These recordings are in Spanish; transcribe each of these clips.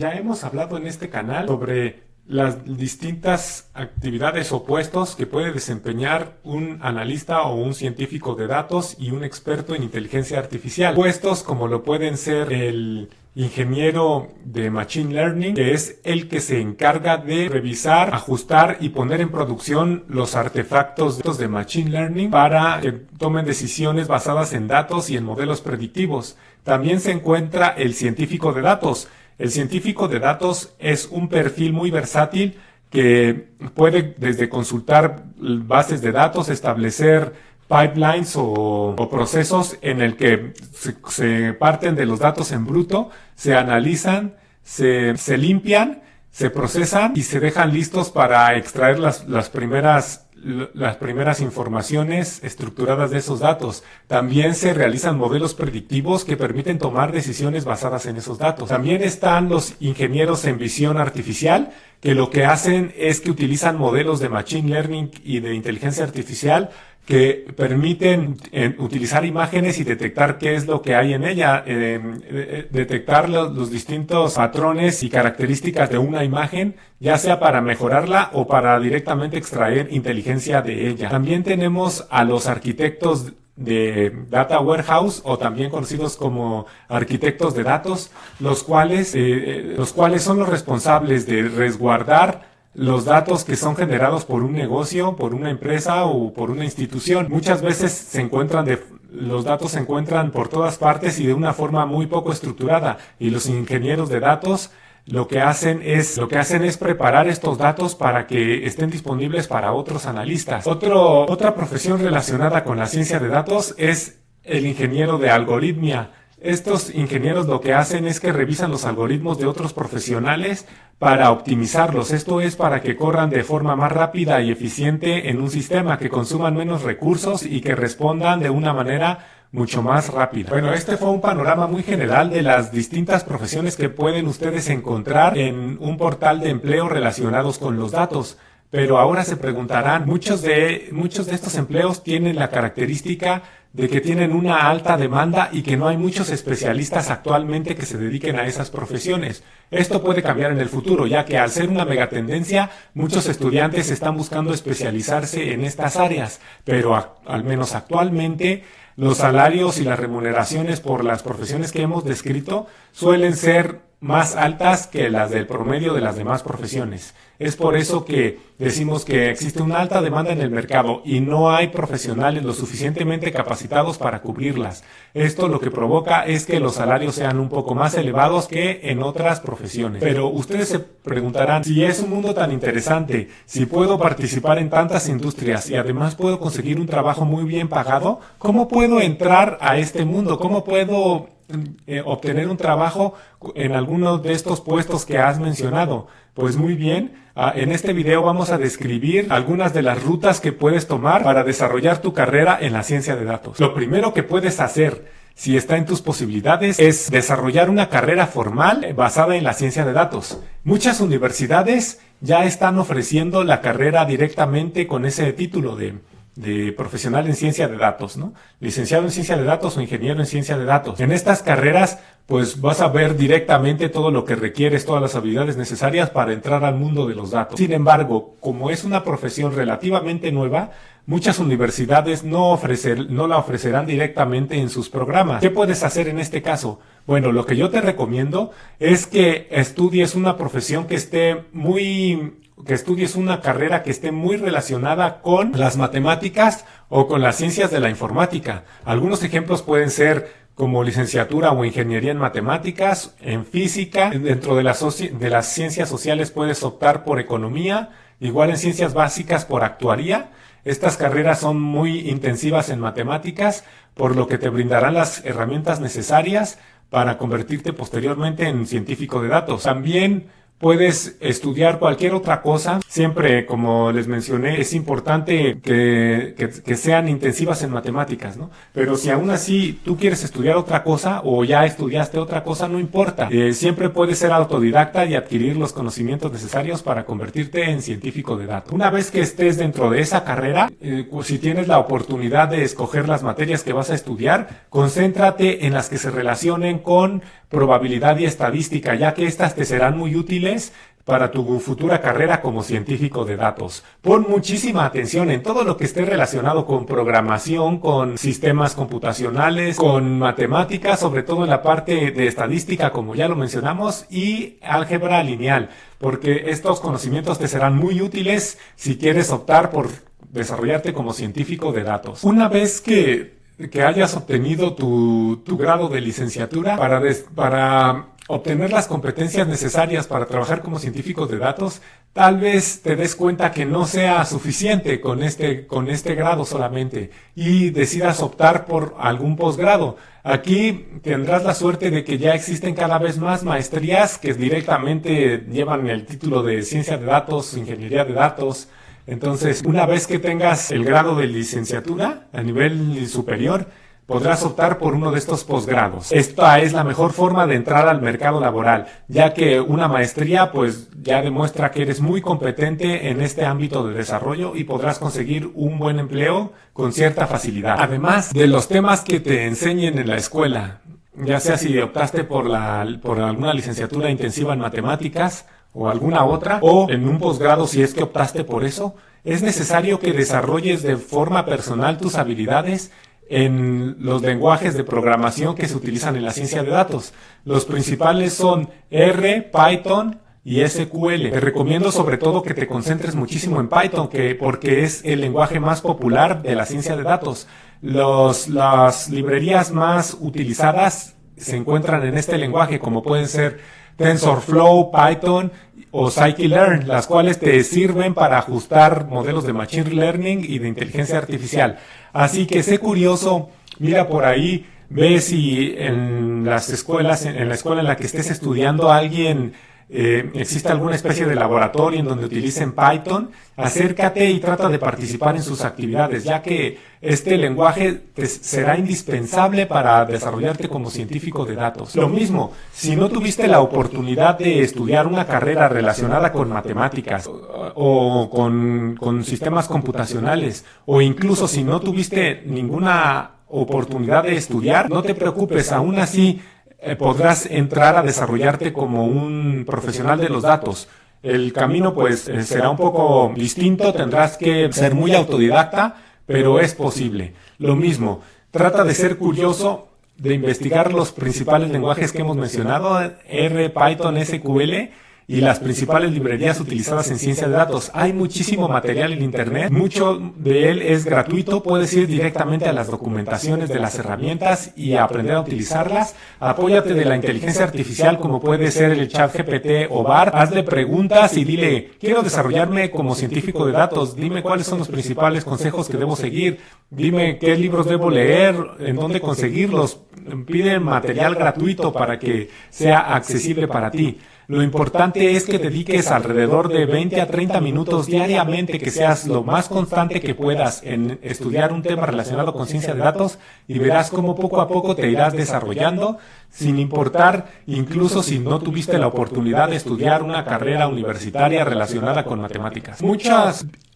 Ya hemos hablado en este canal sobre las distintas actividades o puestos que puede desempeñar un analista o un científico de datos y un experto en inteligencia artificial. Puestos como lo pueden ser el ingeniero de Machine Learning, que es el que se encarga de revisar, ajustar y poner en producción los artefactos de Machine Learning para que tomen decisiones basadas en datos y en modelos predictivos. También se encuentra el científico de datos. El científico de datos es un perfil muy versátil que puede desde consultar bases de datos, establecer pipelines o procesos en el que se parten de los datos en bruto, se analizan, se limpian, se procesan y se dejan listos para extraer las primeras informaciones estructuradas de esos datos. También se realizan modelos predictivos que permiten tomar decisiones basadas en esos datos. También están los ingenieros en visión artificial, que lo que hacen es que utilizan modelos de Machine Learning y de inteligencia artificial que permiten utilizar imágenes y detectar qué es lo que hay en ella, detectar los distintos patrones y características de una imagen, ya sea para mejorarla o para directamente extraer inteligencia de ella. También tenemos a los arquitectos de Data Warehouse, o también conocidos como arquitectos de datos, los cuales son los responsables de resguardar los datos que son generados por un negocio, por una empresa o por una institución. Muchas veces los datos se encuentran por todas partes y de una forma muy poco estructurada, y los ingenieros de datos lo que hacen es preparar estos datos para que estén disponibles para otros analistas. Otra profesión relacionada con la ciencia de datos es el ingeniero de algoritmia. Estos ingenieros lo que hacen es que revisan los algoritmos de otros profesionales para optimizarlos. Esto es para que corran de forma más rápida y eficiente en un sistema, que consuman menos recursos y que respondan de una manera mucho más rápida. Bueno, este fue un panorama muy general de las distintas profesiones que pueden ustedes encontrar en un portal de empleo relacionados con los datos. Pero ahora se preguntarán, muchos de estos empleos tienen la característica de que tienen una alta demanda y que no hay muchos especialistas actualmente que se dediquen a esas profesiones. Esto puede cambiar en el futuro, ya que al ser una megatendencia, muchos estudiantes están buscando especializarse en estas áreas, pero al menos actualmente los salarios y las remuneraciones por las profesiones que hemos descrito suelen ser más altas que las del promedio de las demás profesiones. Es por eso que decimos que existe una alta demanda en el mercado y no hay profesionales lo suficientemente capacitados para cubrirlas. Esto lo que provoca es que los salarios sean un poco más elevados que en otras profesiones. Pero ustedes se preguntarán, si es un mundo tan interesante, si puedo participar en tantas industrias y además puedo conseguir un trabajo muy bien pagado, ¿cómo puedo entrar a este mundo? ¿Cómo puedo obtener un trabajo en alguno de estos puestos que has mencionado? Pues muy bien, en este video vamos a describir algunas de las rutas que puedes tomar para desarrollar tu carrera en la ciencia de datos. Lo primero que puedes hacer, si está en tus posibilidades, es desarrollar una carrera formal basada en la ciencia de datos. Muchas universidades ya están ofreciendo la carrera directamente con ese título de profesional en ciencia de datos, ¿no? Licenciado en ciencia de datos o ingeniero en ciencia de datos. En estas carreras, pues vas a ver directamente todo lo que requieres, todas las habilidades necesarias para entrar al mundo de los datos. Sin embargo, como es una profesión relativamente nueva, muchas universidades no la ofrecerán directamente en sus programas. ¿Qué puedes hacer en este caso? Bueno, lo que yo te recomiendo es que estudies una profesión que estudies una carrera que esté muy relacionada con las matemáticas o con las ciencias de la informática. Algunos ejemplos pueden ser como licenciatura o ingeniería en matemáticas, en física. Dentro de las ciencias sociales puedes optar por economía, igual en ciencias básicas por actuaría. Estas carreras son muy intensivas en matemáticas, por lo que te brindarán las herramientas necesarias para convertirte posteriormente en científico de datos. También puedes estudiar cualquier otra cosa siempre, como les mencioné, es importante que sean intensivas en matemáticas, ¿no? Pero si aún así tú quieres estudiar otra cosa o ya estudiaste otra cosa, no importa. Siempre puedes ser autodidacta y adquirir los conocimientos necesarios para convertirte en científico de datos. Una vez que estés dentro de esa carrera, si tienes la oportunidad de escoger las materias que vas a estudiar, concéntrate en las que se relacionen con probabilidad y estadística, ya que estas te serán muy útiles para tu futura carrera como científico de datos. Pon muchísima atención en todo lo que esté relacionado con programación, con sistemas computacionales, con matemáticas, sobre todo en la parte de estadística, como ya lo mencionamos, y álgebra lineal, porque estos conocimientos te serán muy útiles si quieres optar por desarrollarte como científico de datos. Una vez que hayas obtenido tu grado de licenciatura, para obtener las competencias necesarias para trabajar como científico de datos, tal vez te des cuenta que no sea suficiente con este grado solamente y decidas optar por algún posgrado. Aquí tendrás la suerte de que ya existen cada vez más maestrías que directamente llevan el título de ciencia de datos, ingeniería de datos. Entonces, una vez que tengas el grado de licenciatura a nivel superior, podrás optar por uno de estos posgrados. Esta es la mejor forma de entrar al mercado laboral, ya que una maestría pues ya demuestra que eres muy competente en este ámbito de desarrollo y podrás conseguir un buen empleo con cierta facilidad. Además de los temas que te enseñen en la escuela, ya sea si optaste por alguna licenciatura intensiva en matemáticas o alguna otra, o en un posgrado si es que optaste por eso, es necesario que desarrolles de forma personal tus habilidades en los lenguajes de programación que se utilizan en la ciencia de datos. Los principales son R, Python y SQL. Te recomiendo sobre todo que te concentres muchísimo en Python, porque es el lenguaje más popular de la ciencia de datos. Las librerías más utilizadas se encuentran en este lenguaje, como pueden ser TensorFlow, Python o Scikit-learn, las cuales te sirven para ajustar modelos de Machine Learning y de inteligencia artificial. Así que sé curioso, mira por ahí, ve si en las escuelas, en la escuela en la que estés estudiando existe alguna especie de laboratorio en donde utilicen Python. Acércate y trata de participar en sus actividades, ya que este lenguaje te será indispensable para desarrollarte como científico de datos. Lo mismo, si no tuviste la oportunidad de estudiar una carrera relacionada con matemáticas o con sistemas computacionales, o incluso si no tuviste ninguna oportunidad de estudiar, no te preocupes, aún así podrás entrar a desarrollarte como un profesional de los datos. El camino pues será un poco distinto, tendrás que ser muy autodidacta, pero es posible. Lo mismo, trata de ser curioso, de investigar los principales lenguajes que hemos mencionado, R, Python, SQL, y las principales librerías utilizadas en ciencia de datos. Hay muchísimo material en internet, mucho de él es gratuito, puedes ir directamente a las documentaciones de las herramientas y aprender a utilizarlas. Apóyate de la inteligencia artificial como puede ser el ChatGPT o Bard, hazle preguntas y dile, quiero desarrollarme como científico de datos, dime cuáles son los principales consejos que debo seguir, dime qué libros debo leer, en dónde conseguirlos, pide material gratuito para que sea accesible para ti. Lo importante es que dediques alrededor de 20 a 30 minutos diariamente, que seas lo más constante que puedas en estudiar un tema relacionado con ciencia de datos y verás cómo poco a poco te irás desarrollando, sin importar incluso si no tuviste la oportunidad de estudiar una carrera universitaria relacionada con matemáticas.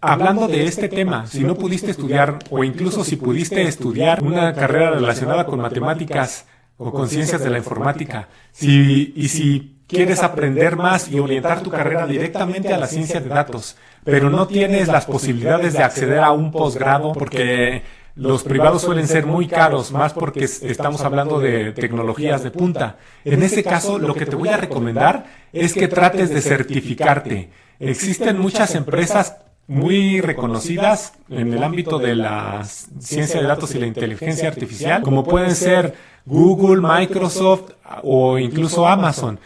Hablando de este tema, si no pudiste estudiar o incluso si pudiste estudiar una carrera relacionada con matemáticas o con ciencias de la informática, si quieres aprender más y orientar tu carrera directamente a la ciencia de datos, pero no tienes las posibilidades de acceder a un posgrado porque los privados suelen ser muy caros, más porque estamos hablando de tecnologías de punta. En ese caso, lo que te voy a recomendar es que trates de certificarte. Existen muchas empresas muy reconocidas en el ámbito de la ciencia de datos y la inteligencia artificial, como pueden ser Google, Microsoft o incluso Amazon.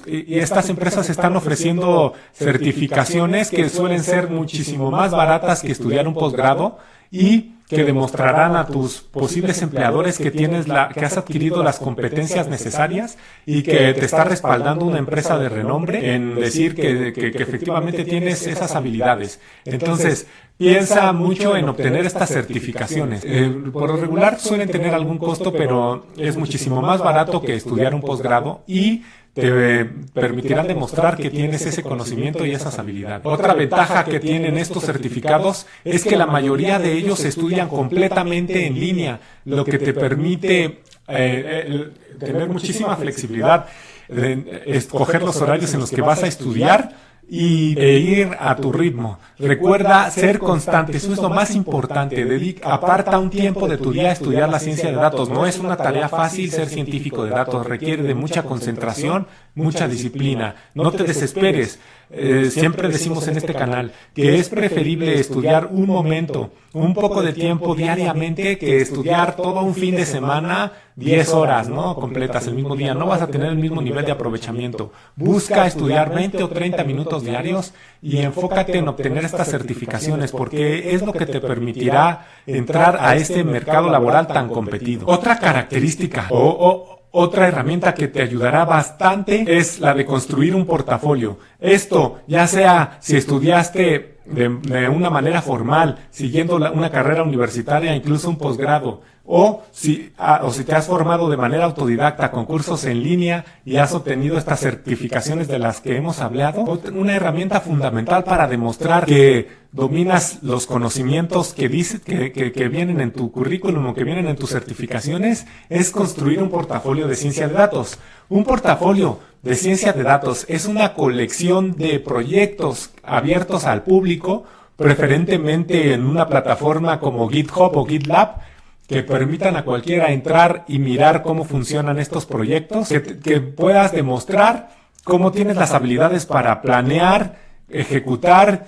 Y estas empresas están ofreciendo certificaciones que suelen ser muchísimo más baratas que estudiar un posgrado y que demostrarán a tus posibles empleadores que que has adquirido las competencias necesarias y que te está respaldando una empresa de renombre en decir que efectivamente tienes esas habilidades. Entonces, piensa mucho en obtener estas certificaciones. Por lo regular suelen tener algún costo, pero es muchísimo más barato que estudiar un posgrado y te permitirán demostrar que tienes ese conocimiento y esas habilidades. Otra ventaja que tienen estos certificados es que la mayoría de ellos se estudian completamente en línea, lo que te permite tener muchísima flexibilidad, escoger los horarios en los que vas a estudiar e ir a tu ritmo. Recuerda ser constante, eso es lo más importante. Aparta un tiempo de tu día a estudiar la ciencia de datos. No es una tarea fácil ser científico de datos, requiere de mucha concentración, mucha disciplina. No te desesperes. Siempre decimos en este canal que es preferible estudiar un momento, un poco de tiempo diariamente, que estudiar todo un fin de semana, 10 horas, ¿no? Completas el mismo día. No vas a tener el mismo nivel de aprovechamiento. Busca estudiar 20 o 30 minutos diarios y enfócate en obtener estas certificaciones, porque es lo que te permitirá entrar a este mercado laboral tan competido. Otra característica otra herramienta que te ayudará bastante es la de construir un portafolio. Esto, ya sea si estudiaste de una manera formal, siguiendo una carrera universitaria, incluso un posgrado, o si te has formado de manera autodidacta con cursos en línea y has obtenido estas certificaciones de las que hemos hablado, una herramienta fundamental para demostrar que dominas los conocimientos que vienen en tu currículum o que vienen en tus certificaciones es construir un portafolio de ciencia de datos. Un portafolio de ciencia de datos es una colección de proyectos abiertos al público, preferentemente en una plataforma como GitHub o GitLab, que permitan a cualquiera entrar y mirar cómo funcionan estos proyectos, que puedas demostrar cómo tienes las habilidades para planear, ejecutar,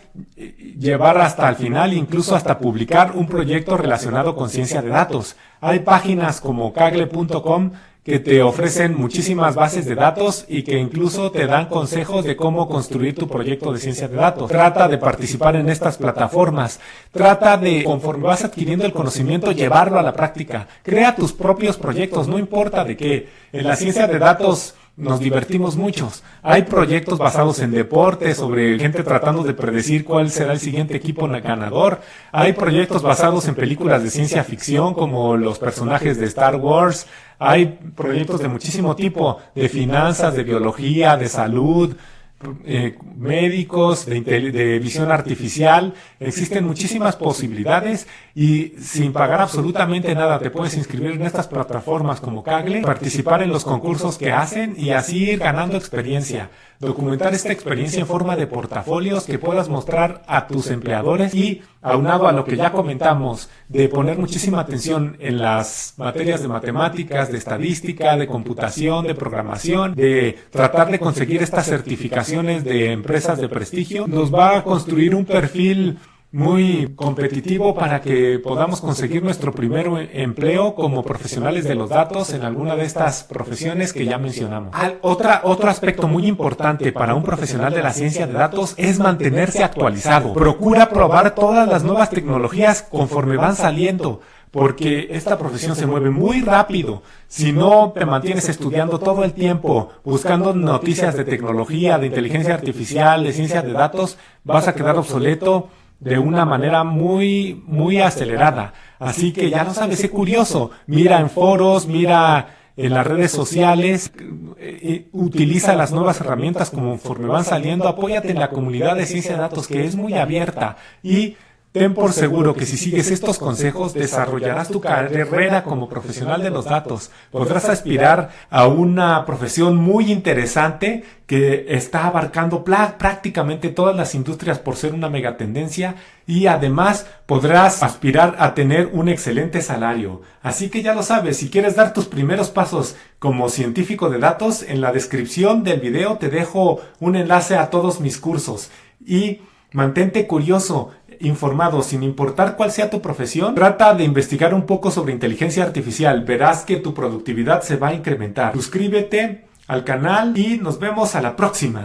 llevar hasta el final, incluso hasta publicar un proyecto relacionado con ciencia de datos. Hay páginas como Kaggle.com que te ofrecen muchísimas bases de datos y que incluso te dan consejos de cómo construir tu proyecto de ciencia de datos. Trata de participar en estas plataformas. Trata de, conforme vas adquiriendo el conocimiento, llevarlo a la práctica. Crea tus propios proyectos, no importa de qué. En la ciencia de datos nos divertimos muchos. Hay proyectos basados en deporte, sobre gente tratando de predecir cuál será el siguiente equipo ganador. Hay proyectos basados en películas de ciencia ficción, como los personajes de Star Wars. Hay proyectos de muchísimo tipo, de finanzas, de biología, de salud, médicos, de visión artificial. Existen muchísimas posibilidades y sin pagar absolutamente nada te puedes inscribir en estas plataformas como Kaggle, participar en los concursos que hacen y así ir ganando experiencia. Documentar esta experiencia en forma de portafolios que puedas mostrar a tus empleadores y, aunado a lo que ya comentamos, de poner muchísima atención en las materias de matemáticas, de estadística, de computación, de programación, de tratar de conseguir estas certificaciones de empresas de prestigio, nos va a construir un perfil muy competitivo para que podamos conseguir nuestro primer empleo como profesionales de los datos en alguna de estas profesiones que ya mencionamos. Otro aspecto muy importante para un profesional de la ciencia de datos es mantenerse actualizado. Procura probar todas las nuevas tecnologías conforme van saliendo, porque esta profesión se mueve muy rápido. Si no te mantienes estudiando todo el tiempo, buscando noticias de tecnología, de inteligencia artificial, de ciencia de datos, vas a quedar obsoleto de una manera muy, muy acelerada. Así que ya lo sabes, sé curioso. Mira en foros, mira en las redes sociales, utiliza las nuevas herramientas conforme van saliendo, apóyate en la comunidad de ciencia de datos que es muy abierta y ten por seguro que si sigues estos consejos desarrollarás tu carrera como profesional de los datos. Podrás aspirar a una profesión muy interesante que está abarcando prácticamente todas las industrias por ser una megatendencia y además podrás aspirar a tener un excelente salario. Así que ya lo sabes, si quieres dar tus primeros pasos como científico de datos, en la descripción del video te dejo un enlace a todos mis cursos y mantente curioso, informado, sin importar cuál sea tu profesión. Trata de investigar un poco sobre inteligencia artificial. Verás que tu productividad se va a incrementar. Suscríbete al canal y nos vemos a la próxima.